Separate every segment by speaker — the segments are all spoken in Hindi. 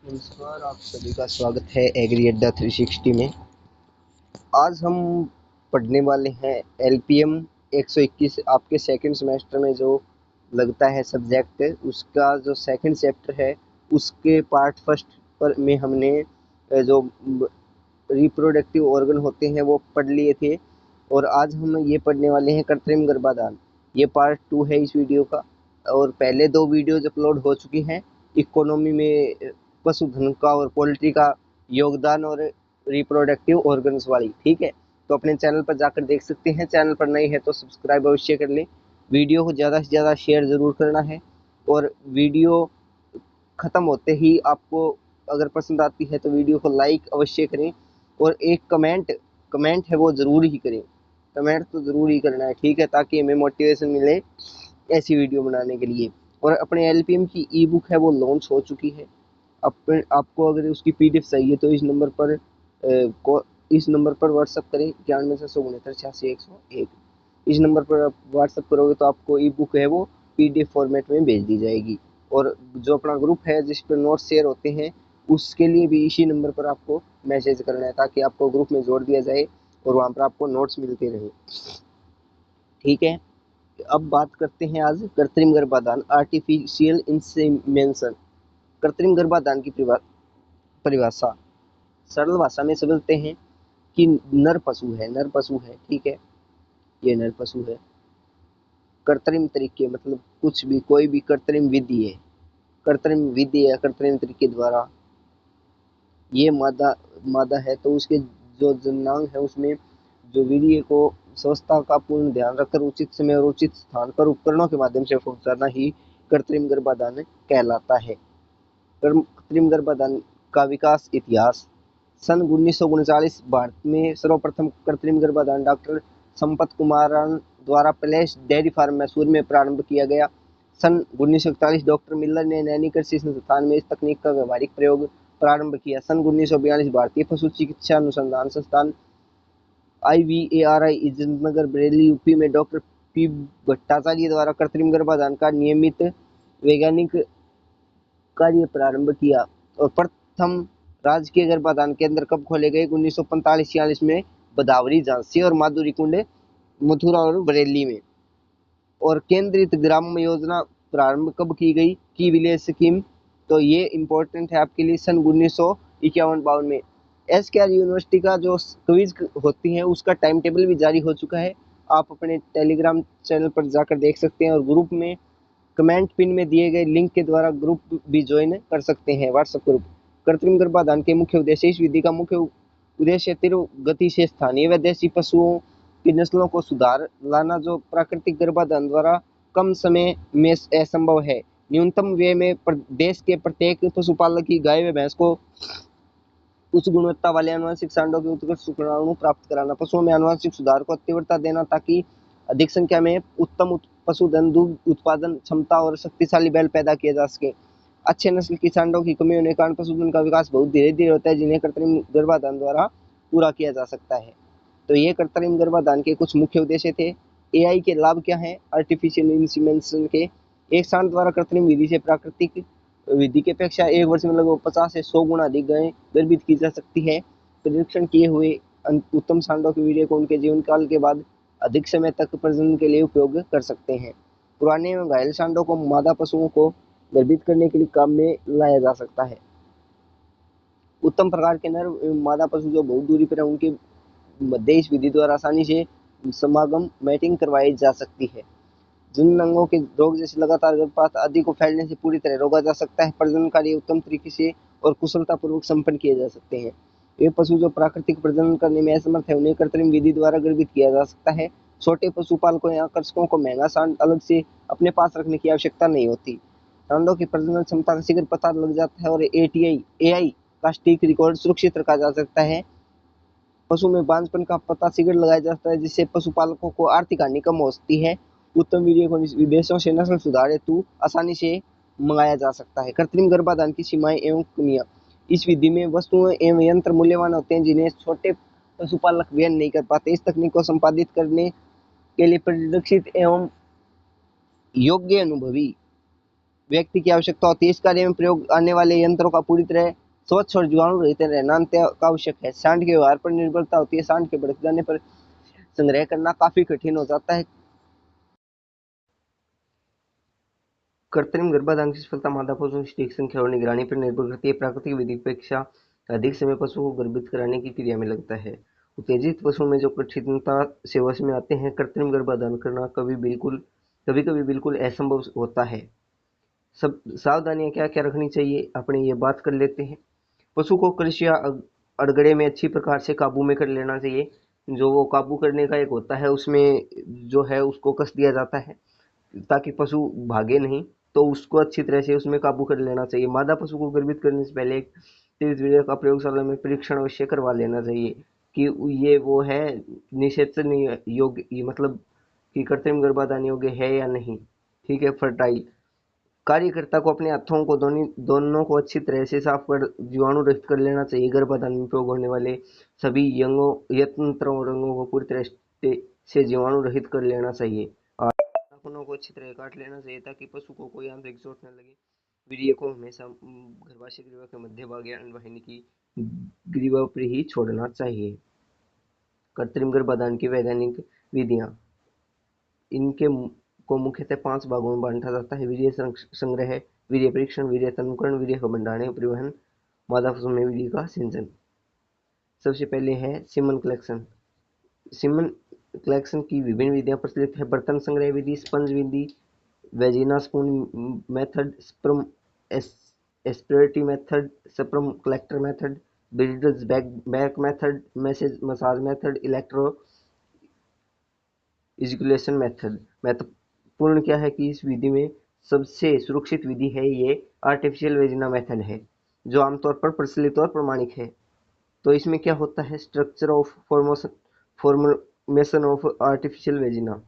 Speaker 1: नमस्कार, आप सभी का स्वागत है एग्री अड्डा 360 में। आज हम पढ़ने वाले हैं एलपीएम 121। आपके सेकंड सेमेस्टर में जो लगता है सब्जेक्ट, उसका जो सेकंड चैप्टर है उसके पार्ट फर्स्ट पर में हमने जो रिप्रोडक्टिव ऑर्गन होते हैं वो पढ़ लिए थे। और आज हम ये पढ़ने वाले हैं कृत्रिम गर्भाधान। ये पार्ट 2 है इस वीडियो का। और पहले 2 वीडियोज अपलोड हो चुकी हैं इकोनॉमी में पशुधन का और पोल्ट्री का योगदान और रिप्रोडक्टिव ऑर्गन्स वाली। ठीक है, तो अपने चैनल पर जाकर देख सकते हैं। चैनल पर नए हैं तो सब्सक्राइब अवश्य कर लें। वीडियो को ज़्यादा से ज़्यादा शेयर ज़रूर करना है। और वीडियो ख़त्म होते ही आपको अगर पसंद आती है तो वीडियो को लाइक अवश्य करें। और एक कमेंट कमेंट है वो ज़रूर ही करें। कमेंट तो ज़रूर ही करना है, ठीक है, ताकि हमें मोटिवेशन मिले ऐसी वीडियो बनाने के लिए। और अपने एलपीएम की ई बुक है वो लॉन्च हो चुकी है। आपको अगर उसकी पीडीएफ चाहिए तो इस नंबर पर व्हाट्सअप करें 91 669 86 101। इस नंबर पर आप व्हाट्सअप करोगे तो आपको ई बुक है वो पीडीएफ फॉर्मेट में भेज दी जाएगी। और जो अपना ग्रुप है जिस पर नोट्स शेयर होते हैं उसके लिए भी इसी नंबर पर आपको मैसेज करना है, ताकि आपको ग्रुप में जोड़ दिया जाए और वहाँ पर आपको नोट्स मिलते रहे। ठीक है, अब बात करते हैं आज कृत्रिम गर्भाधान, आर्टिफिशियल इंसेमिनेशन। कृत्रिम गर्भाधान की परिभाषा सरल भाषा में समझते हैं कि नर पशु है, ठीक है, ये नर पशु है। कृत्रिम तरीके मतलब कुछ भी, कोई भी कृत्रिम विधि है, कृत्रिम विधि या कृत्रिम तरीके द्वारा ये मादा मादा है तो उसके जो जननांग है उसमें जो वीर्य को स्वच्छता का पूर्ण ध्यान रखकर उचित समय और उचित स्थान पर उपकरणों के माध्यम से पहुंचाना ही कृत्रिम गर्भाधान कहलाता है। कृत्रिम गर्भाधान का विकास इतिहास। सन 1939 भारत में सर्वप्रथम कृत्रिम गर्भाधान डॉक्टर संपत कुमारन द्वारा प्लेस डेयरी फार्म मैसूर में प्रारंभ किया गया। सन 1941 डॉक्टर मिलर ने नैनी कृषि संस्थान में इस तकनीक का व्यावहारिक प्रयोग प्रारंभ किया। सन 1942 भारतीय पशु चिकित्सा अनुसंधान संस्थान IVARI इज्जतनगर बरेली यूपी में डॉक्टर पी भट्टाचार्य द्वारा कृत्रिम गर्भाधान का नियमित वैज्ञानिक कार्य प्रारंभ किया। और प्रथम राजकीय गर्भाधान केंद्र कब खोले गए? 1945-46 में बदावरी, झांसी और माधुरी कुंड, मथुरा और बरेली में। और केंद्रित ग्राम योजना प्रारंभ कब की गई? की विलेज स्कीम, तो ये इंपॉर्टेंट है आपके लिए, सन 1951-52 में। SKR यूनिवर्सिटी का जो क्विज होती है उसका टाइम टेबल भी जारी हो चुका है। आप अपने टेलीग्राम चैनल पर जाकर देख सकते हैं और ग्रुप में कमेंट पिन में दिए गए लिंक के द्वारा ग्रुप भी ज्वाइन कर सकते हैं, व्हाट्सएप ग्रुप। कृत्रिम गर्भाधान के मुख्य उद्देश्य। इस विधि का मुख्य उद्देश्य तीव्र गति से स्थानीय व देशी पशुओं की नस्लों को सुधार लाना जो प्राकृतिक गर्भाधान द्वारा कम समय में असंभव है। न्यूनतम व्यय में देश के प्रत्येक पशुपालक की गाय व भैंस को उच्च गुणवत्ता वाले आनुवंशिक सांडों के उत्कृष्ट शुक्राणु प्राप्त कराना। पशुओं में आनुवंशिक सुधार को तीव्रता देना ताकि अधिक संख्या में उत्तम पशुधन, दूध उत्पादन क्षमता और शक्तिशाली बैल पैदा किए जा सके। अच्छे नस्ल की सांडों की कमी होने के कारण पशुधन का विकास बहुत धीरे धीरे होता है, जिन्हें कृत्रिम गर्भाधान द्वारा पूरा किया जा सकता है। तो ये कृत्रिम गर्भाधान के कुछ मुख्य उद्देश्य थे। AI के लाभ क्या है? आर्टिफिशियल इंसीमेंशन के। एक सांड द्वारा कृत्रिम विधि से प्राकृतिक विधि की अपेक्षा एक वर्ष में लगभग 50 से 100 गुना अधिक गायें गर्भित की जा सकती है। परीक्षण किए हुए उत्तम सांडों के वीर्य को उनके जीवन काल के बाद अधिक समय तक प्रजनन के लिए उपयोग कर सकते हैं। पुराने एवं घायल सांडों को मादा पशुओं को गर्भित करने के लिए काम में लाया जा सकता है। उत्तम प्रकार के नर एवं मादा पशु जो बहुत दूरी पर है उनके मध्य इस विधि द्वारा आसानी से समागम मैटिंग करवाई जा सकती है। जिन अंगों के रोग जैसे लगातार गर्भपात आदि को फैलने से पूरी तरह रोका जा सकता है। प्रजनन कार्य उत्तम तरीके से और कुशलता पूर्वक संपन्न किए जा सकते हैं। ये पशु जो प्राकृतिक प्रजनन करने में असमर्थ है उन्हें कृत्रिम विधि द्वारा गर्भित किया जा सकता है। छोटे पशुपालकों या आकर्षकों को महंगा सांड अलग से अपने पास रखने की आवश्यकता नहीं होती। सांडों की प्रजनन क्षमता का शीघ्र पता लग जाता है और AI का सटीक रिकॉर्ड सुरक्षित रखा जा सकता है। पशु में बांझपन का पता शीघ्र लगाया जाता है, जिससे पशुपालकों को आर्थिक हानि कम हो सकती है। उत्तम वीर्य को विदेशों से नस्ल सुधार हेतु आसानी से मंगाया जा सकता है। कृत्रिम गर्भाधान की सीमाएं एवं कमियां। इस विधि में वस्तुएं एवं यंत्र मूल्यवान होते हैं जिन्हें छोटे पशुपालक वहन नहीं कर पाते। इस तकनीक को संपादित करने के लिए प्रशिक्षित एवं योग्य अनुभवी व्यक्ति की आवश्यकता होती है। इस कार्य में प्रयोग आने वाले यंत्रों का पूरी तरह स्वच्छ और जीवाणु रहित रहना अत्यंत आवश्यक है। सांड के व्यवहार पर निर्भरता होती है। सांड के भड़क जाने पर संग्रह करना काफी कठिन हो जाता है। कृत्रिम गर्भाधान की सफलता मादा पशुओं की सटीक संख्या और निगरानी पर निर्भर करती है। प्राकृतिक विधि की अपेक्षा अधिक समय पशुओं को गर्भित कराने की क्रिया में लगता है। उत्तेजित पशुओं में जो कठिनता से वश में आते हैं, कृत्रिम गर्भाधान करना कभी कभी बिल्कुल असंभव होता है। सब सावधानियां क्या क्या रखनी चाहिए, अपने ये बात कर लेते हैं। पशु को कृषि या अड़गड़े में अच्छी प्रकार से काबू में कर लेना चाहिए। जो वो काबू करने का एक होता है, उसमें जो है उसको कस दिया जाता है ताकि पशु भागे नहीं, तो उसको अच्छी तरह से उसमें काबू कर लेना चाहिए। मादा पशु को गर्भित करने से पहले एक तीर्थवीर्य का प्रयोगशाला में परीक्षण अवश्य करवा लेना चाहिए कि ये वो है निषेचन योग्य, मतलब कि कृत्रिम गर्भाधान योग्य है या नहीं। ठीक है। फर्टाइल कार्यकर्ता को अपने हाथों को दोनों को अच्छी तरह से साफ कर जीवाणु रहित कर लेना चाहिए। गर्भाधान में प्रयोग होने वाले सभी यंत्रों और रंगों को पूरी तरह से जीवाणु रहित कर लेना चाहिए। और नाखूनों को अच्छी तरह काट लेना चाहिए ताकि पशु को कोई आंतरिक चोट न लगे। वीर्य को हमेशा गर्भाशय ग्रीवा के मध्य भाग या अंडवाहिनी की ग्रीवा पर ही छोड़ना चाहिए। कृत्रिम गर्भाधान की वैज्ञानिक विधियां, इनके को मुख्यतः 5 भागों में बांटा जाता है। वीर्य संग्रह, वीर्य परीक्षण, वीर्य तनुकरण, वीर्य का भंडारण, परिवहन, मादा पशु में वीर्य का सिंचन। सबसे पहले है सीमन कलेक्शन। सीमन कलेक्शन की विभिन्न विधियां प्रचलित है। बर्तन संग्रह विधि, स्पंज विधि, vagina spoon method, sperm aspirator method, sperm collector method, breeders back method, massage method, electro ejaculation method. महत्वपूर्ण क्या है कि इस विधि में सबसे सुरक्षित विधि है ये आर्टिफिशियल वेजिना मेथड है, जो आमतौर पर प्रचलित और प्रमाणिक है। तो इसमें क्या होता है, structure of formation of artificial vagina.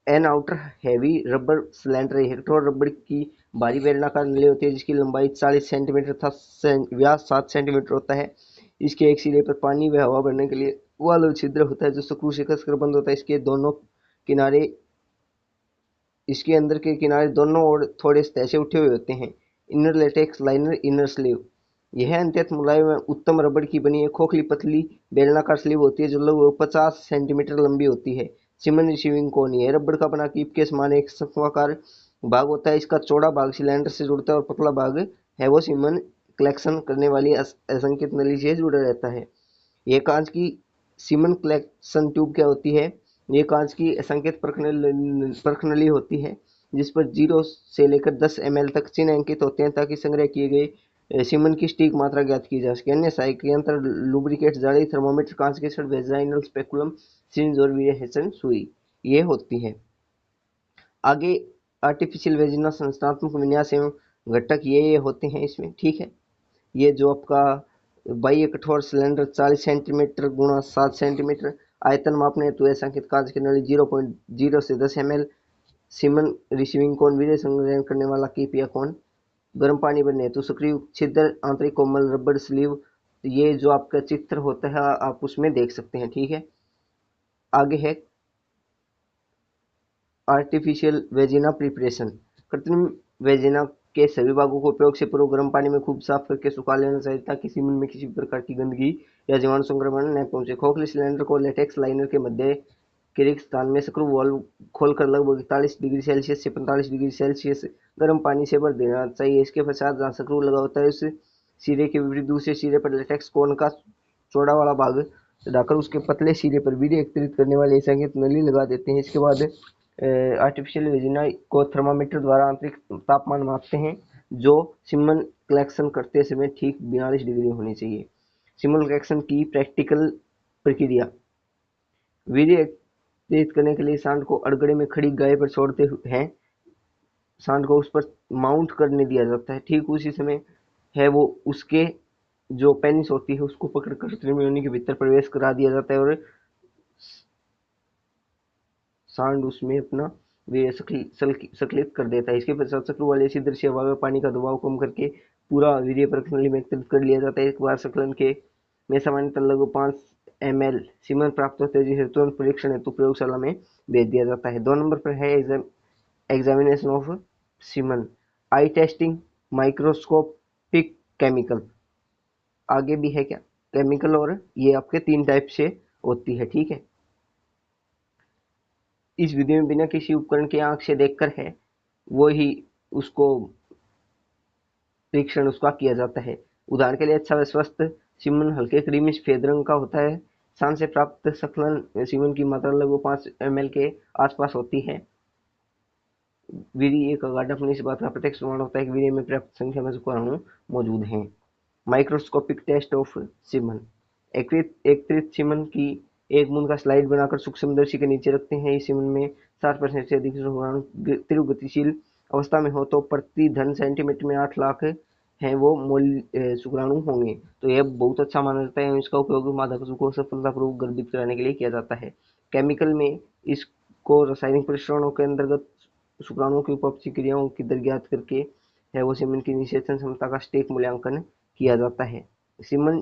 Speaker 1: An outer heavy rubber cylinder electrode rubber की भारी बेलनाकार नली होती है जिसकी लंबाई 40 सेंटीमीटर तथा व्यास 7 सेंटीमीटर होता है। इसके एक सिरे पर पानी व हवा भरने के लिए वाल्व छिद्र होता है जो स्क्रू से कसकर बंद होता है। किनारे इसके अंदर के किनारे दोनों ओर थोड़े सतह से उठे हुए होते हैं। Inner latex liner, inner sleeve, यह अत्यंत मुलायम उत्तम रबड़ की बनी एक खोखली पतली बेलनाकार स्लीव होती है जो लगभग 50 सेंटीमीटर लंबी होती है। सिमन रिसीविंग कोन, यह रबड़ का बना कीप के समान एक शंक्वाकार भाग होता है। इसका चौड़ा भाग सिलेंडर से जुड़ता है और पतला भाग है वो सीमन कलेक्शन करने वाली असंख्यित नली से जुड़ा रहता है। ये कांच की सीमन कलेक्शन ट्यूब क्या होती है, ये कांच की असंख्यित परख नली होती है जिस पर 0 से लेकर 10 ml तक चिन्ह अंकित होते हैं ताकि संग्रह किए गए सीमन की सटीक मात्रा ज्ञात की जा सके। अन्य सहायक यंत्र लुब्रिकेट, जाली, थर्मोमीटर, कांच के छड़, वेजाइनल स्पेकुलम, सिरिंज और वीर्यहेचन सुई ये होती है। आगे आर्टिफिशियल वेजिना संरचनात्मक विन्यास एवं घटक ये होते हैं इसमें। ठीक है। ये जो आपका बाह्य कठोर सिलेंडर 40 सेंटीमीटर गुणा 7 सेंटीमीटर, आयतन मापने हेतु संकेत कांच की नली 0.0 से 10 ml, सीमन रिसीविंग कोन, वीर्य संग्रहण करने वाला कीप या कोन, गर्म पानी भरने हेतु सक्रिय छिद्र, आंतरिक कोमल रबड़ स्लीव। ये जो आपका चित्र होता है आप उसमें देख सकते हैं। ठीक है। आगे है आर्टिफिशियल वेजिना प्रिपरेशन। कृत्रिम वेजिना के सभी भागों को उपयोग से पूर्व गर्म पानी में खूब साफ करके सुखा लेना चाहिए ताकि सीमन में किसी भी प्रकार की गंदगी या जीवाणु संक्रमण न पहुंचे। खोखले सिलेंडर को लेटेक्स लाइनर के मध्य के रिक्त स्थान में स्क्रू वाल्व खोलकर लगभग 41 डिग्री सेल्सियस से 45 डिग्री सेल्सियस गर्म पानी से भर देना चाहिए। इसके पश्चात जहाँ स्क्रू लगा होता है उस सिरे के विपरीत दूसरे सिरे पर लेटेक्स कोन का चौड़ा वाला भाग चढ़ाकर उसके पतले सिरे पर वीर्य एकत्रित करने वाली संकेत नली लगा देते हैं। इसके बाद आर्टिफिशियल वेजिना को थर्मामीटर द्वारा आंतरिक तापमान मापते हैं जो सीमन कलेक्शन करते समय ठीक 42 डिग्री होनी चाहिए। सीमन कलेक्शन की प्रैक्टिकल प्रक्रिया, वीर्य एकत्रित करने के लिए सांड को अड़गड़े में खड़ी गाय पर छोड़ते हैं। सांड को उस पर माउंट करने दिया जाता है। ठीक उसी समय है वो उसके जो पेनिस होती है उसको पकड़कर त्रिकोणी के भीतर प्रवेश करा दिया जाता है और सांड उसमें अपना वे संकलित कर देता है। इसके पश्चात सक्रू वाले इसी दृश्य हवा में पानी का दबाव कम करके पूरा वीर्य परख नली में एकत्रित कर लिया जाता है। एक बार संकलन के में सामान्यतः लगभग 5 ml सीमन प्राप्त होते हैं जिसे तुरंत परीक्षण हेतु प्रयोगशाला में भेज दिया जाता है। 2 नंबर पर है examination of semen. I testing, microscopic, chemical. आगे भी है क्या केमिकल, और ये आपके 3 टाइप से होती है, ठीक है। इस विधि में बिना किसी उपकरण की आंख से देखकर है वो ही उसको परीक्षण उसका किया जाता है। उदाहरण के लिए अच्छा व स्वस्थ सीमन हल्के क्रीमी सफेद रंग का होता है। सान से प्राप्त सकलन सीमन की मात्रा लगभग 5 ml के आसपास होती है। वीर्य एक अगाध अपनी इस बात का प्रत्यक्ष प्रमाण होता है कि वीर्य में पर्याप्त संख्या में शुक्राणु मौजूद हैं। माइक्रोस्कोपिक टेस्ट ऑफ सीमन, एकत्रित सीमन की एक बूंद का स्लाइड बनाकर सूक्ष्मदर्शी के नीचे रखते हैं। इस सीमन में 60% से अधिक शुक्राणु तीव्र गतिशील अवस्था में हो तो प्रति घन सेंटीमीटर में 8 लाख हैं वो मूल शुक्राणु होंगे। तो यह बहुत अच्छा माना जाता है। इसका उपयोग मादा पशु को सफलतापूर्वक गर्भित कराने के लिए किया जाता है। केमिकल में इसको रासायनिक परीक्षणों के अंतर्गत शुक्राणुओं की उपपक्षी क्रियाओं की दर ज्ञात करके है वो सीमन की निषेचन क्षमता का सटीक मूल्यांकन किया जाता है। सीमन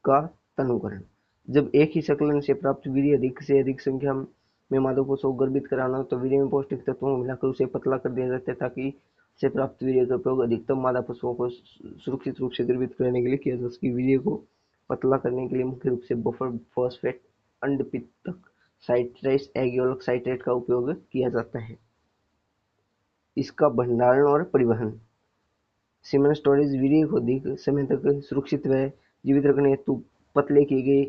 Speaker 1: का तनुकरण, जब एक ही संकलन से प्राप्त वीर्य अधिक से अधिक संख्या में मादों को सौ गर्भित कराना हो तो वीर्य में पौष्टिक तत्वों को मिलाकर उसे पतला कर दिया जाता है ताकि से प्राप्त वीर्य का उपयोग अधिकतम मादा पशुओं को सुरक्षित रूप से गर्भित कराने के लिए किया जा सके। वीर्य को पतला करने के लिए मुख्य रूप से बफर फॉस्फेट, अंडपित्तक साइट्रेस, एग योल्क साइट्रेट का उपयोग किया जाता है। इसका भंडारण और परिवहन, सीमन स्टोरेज वीर्य को अधिक समय तक सुरक्षित व जीवित रखने हेतु पतले किए गए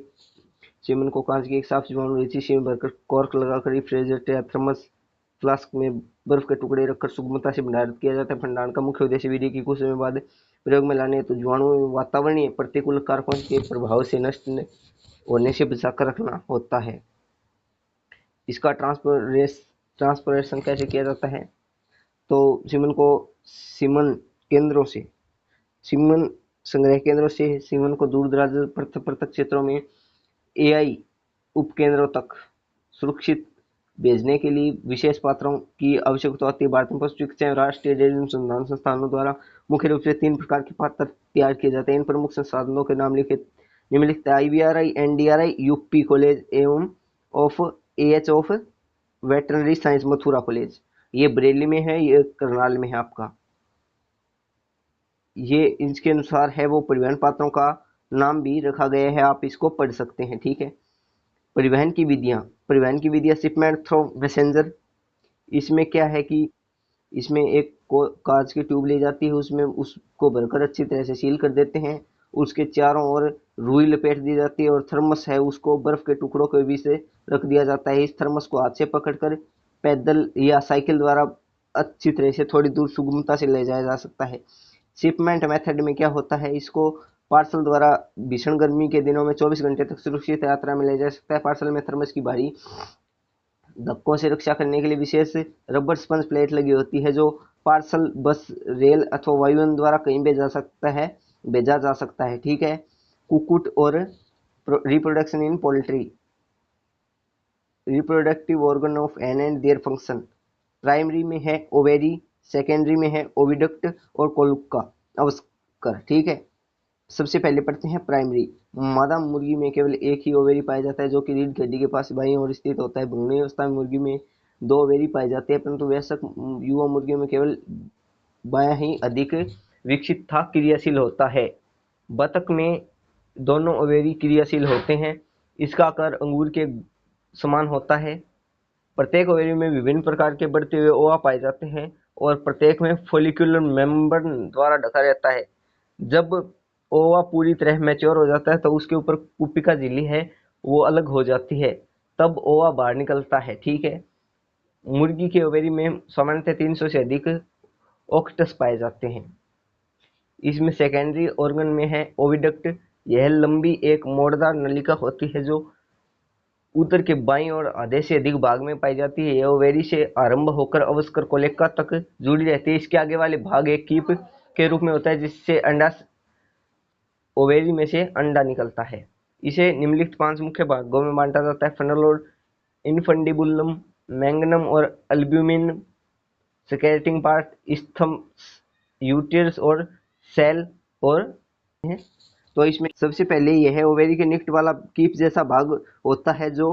Speaker 1: सीमन को कांच की एक साफ जीवाणु रहित शीशी में भरकर कॉर्क लगाकर रेफ्रिजरेटर या थर्मस फ्लास्क में बर्फ के टुकड़े रखकर सुगमता से भंडारित किया जाता है। भंडारण का मुख्य उद्देश्य वीर्य की कुछ समय बाद प्रयोग में लाने हेतु जीवाणु एवं वातावरणीय प्रतिकूल कारकों के प्रभाव से नष्ट होने से बचाकर रखना होता है। इसका ट्रांसपोरेशन कैसे किया जाता है, तो सीमन को सीमन केंद्रों से, सीमन संग्रह केंद्रों से सीमन को दूर दराज पृथक क्षेत्रों में एआई उपकेंद्रों तक सुरक्षित भेजने के लिए विशेष पात्रों की आवश्यकता होती है। भारतीय पशु चिकित्सा एवं राष्ट्रीय डेयरी अनुसंधान संस्थानों द्वारा मुख्य रूप से 3 प्रकार के पात्र तैयार किए जाते हैं। इन प्रमुख संसाधनों के नाम निम्नलिखित IVRI, NDRI, यूपी कॉलेज एवं of AH of veterinary science Mathura college. ये बरेली में है, ये करनाल में है आपका। ये इसके अनुसार है वो परिवहन पात्रों का नाम भी रखा गया है, आप इसको पढ़ सकते हैं, ठीक है। परिवहन की विधियां शिपमेंट थ्रू मैसेंजर। इसमें क्या है कि इसमें एक कांच की ट्यूब ली जाती है, उसमें उसको भरकर अच्छी तरह से सील कर देते हैं। उसके चारों ओर रुई लपेट दी जाती है और थर्मस है उसको बर्फ के टुकड़ों के बीच से रख दिया जाता है। इस थर्मस को हाथ से पकड़कर पैदल या साइकिल द्वारा अच्छी तरह से थोड़ी दूर सुगमता से ले जाया जा सकता है। शिपमेंट मेथड में क्या होता है, इसको पार्सल द्वारा भीषण गर्मी के दिनों में 24 घंटे तक सुरक्षित यात्रा में ले जा सकता है। पार्सल में थर्मस की भारी धक्कों से रक्षा करने के लिए विशेष रबर स्पंज प्लेट लगी होती है जो पार्सल बस, रेल अथवा वायुयान द्वारा कहीं भेजा जा सकता है, ठीक है। कुकुट और reproduction in poultry, reproductive organ of an and their function. Primary में है ओवेरी, सेकेंडरी में है ओविडक्ट और कोलुक्का अवस्कर, ठीक है। सबसे पहले पढ़ते हैं प्राइमरी। मादा मुर्गी में केवल एक ही ओवेरी पाया जाता है जो कि रीढ़ की हड्डी के पास बाईं ओर स्थित होता है। भ्रूण अवस्था में मुर्गी में 2 ओवेरी पाए जाते हैं, परंतु वयस्क युवा मुर्गियों में केवल बायां ही अधिक विकसित था क्रियाशील होता है। बतख में दोनों ओवेरी क्रियाशील होते हैं। इसका आकार अंगूर के समान होता है। प्रत्येक ओवेरी में विभिन्न प्रकार के बढ़ते हुए ओवा पाए जाते हैं और प्रत्येक में फोलिकुलर मेम्ब्रेन द्वारा ढका रहता है। जब ओवा पूरी तरह मैच्योर हो जाता है तो उसके ऊपर पुपिका झिल्ली है वो अलग हो जाती है, तब ओवा बाहर निकलता है, ठीक है। मुर्गी के ओवेरी में सामान्यतः 300 से अधिक ओक्टस पाए जाते हैं। इसमें सेकेंडरी ऑर्गन में है ओविडक्ट। यह लंबी एक मोड़दार नलिका होती है जो उदर के बाईं और आधे से अधिक भाग में पाई जाती है। यह ओवेरी से आरंभ होकर अवस्कर कोलेका तक जुड़ी रहती है। इसके आगे वाले भाग एक कीप के रूप में होता है जिससे अंडा ओवेरी में से अंडा निकलता है। इसे निम्नलिखित 5 मुख्य भागों में बांटा जाता है: फनल और इनफंडिबुलम, मैंगनम और अल्ब्यूमिन, स्केलेटिंग पार्ट, स्थम्स, यूटेरस और सेल और है। तो इसमें सबसे पहले यह ओवेरी के निकट वाला कीप जैसा भाग होता है जो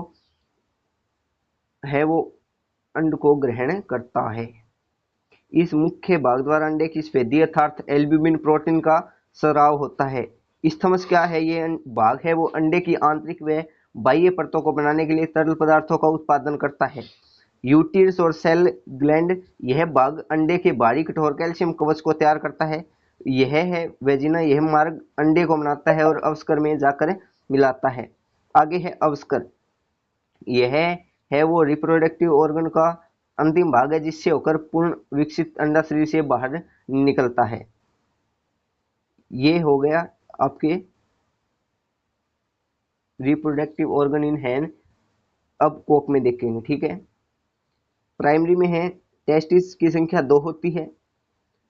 Speaker 1: है वो अंड को ग्रहण करता है। इस मुख्य भाग द्वारा अंडे की स्फेदी अर्थात एल्ब्यूमिन प्रोटीन का स्राव होता है। इस्थमस क्या है? ये भाग है वो अंडे की आंतरिक व बाह्य परतों को बनाने के लिए तरल पदार्थों का उत्पादन करता है। यूटिरस और सेल ग्लैंड, यह भाग अंडे के बाहरी कठोर कैल्शियम कवच को तैयार करता है। यह है वेजिना, यह मार्ग अंडे को बनाता है और अवस्कर में जाकर मिलाता है। आगे है अवस्कर, यह है वो रिप्रोडक्टिव ऑर्गन का अंतिम भाग है जिससे होकर पूर्ण विकसित अंडा शरीर से बाहर निकलता है। ये हो गया आपके रिप्रोडक्टिव ऑर्गन इन हैन। अब कोक में देखेंगे, ठीक है। प्राइमरी में है टेस्टिस की संख्या 2 होती है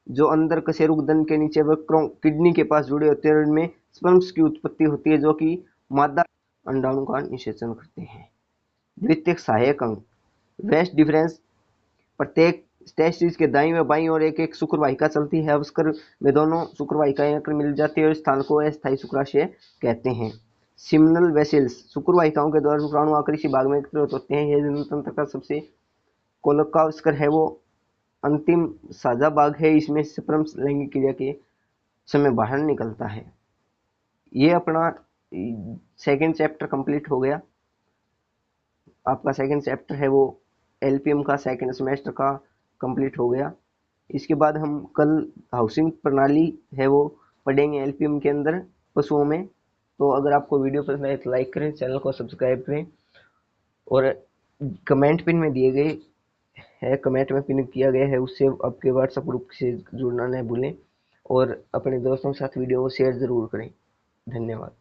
Speaker 1: जो अंदर कशेरुकदंड के नीचे व किडनी के पास जुड़े होते हैं और इनमें स्पर्म्स की उत्पत्ति होती है जो कि मादा अंडाणु का निषेचन करते हैं। द्वितीयक सहायक अंग, वेस्ट डिफरेंस, प्रत्येक टेस्टिस के दाईं व बाईं ओर एक एक शुक्रवाहिका चलती है। अवस्कर में दोनों शुक्रवाहिकाएं आकर मिल जाती है और स्थान को अस्थायी शुक्राशय कहते हैं। सिमिनल वेसिल्स, शुक्रवाहिकाओं के द्वारा शुक्राणु आकर इसी भाग में एकत्रित होते हैं। यह जनतंत्र का सबसे कोलक अवस्कर है वो अंतिम साझा भाग है। इसमें स्पर्म लैंगिक क्रिया के समय बाहर निकलता है। ये अपना सेकंड चैप्टर कंप्लीट हो गया। आपका सेकंड चैप्टर है वो एलपीएम का सेकंड सेमेस्टर का कंप्लीट हो गया। इसके बाद हम कल हाउसिंग प्रणाली है वो पढ़ेंगे एलपीएम के अंदर पशुओं में। तो अगर आपको वीडियो पसंद आए तो लाइक करें, चैनल को सब्सक्राइब करें और कमेंट पिन में दिए गए है, कमेंट में पिन किया गया है उससे आपके व्हाट्सएप ग्रुप से जुड़ना न भूलें और अपने दोस्तों के साथ वीडियो को शेयर ज़रूर करें। धन्यवाद।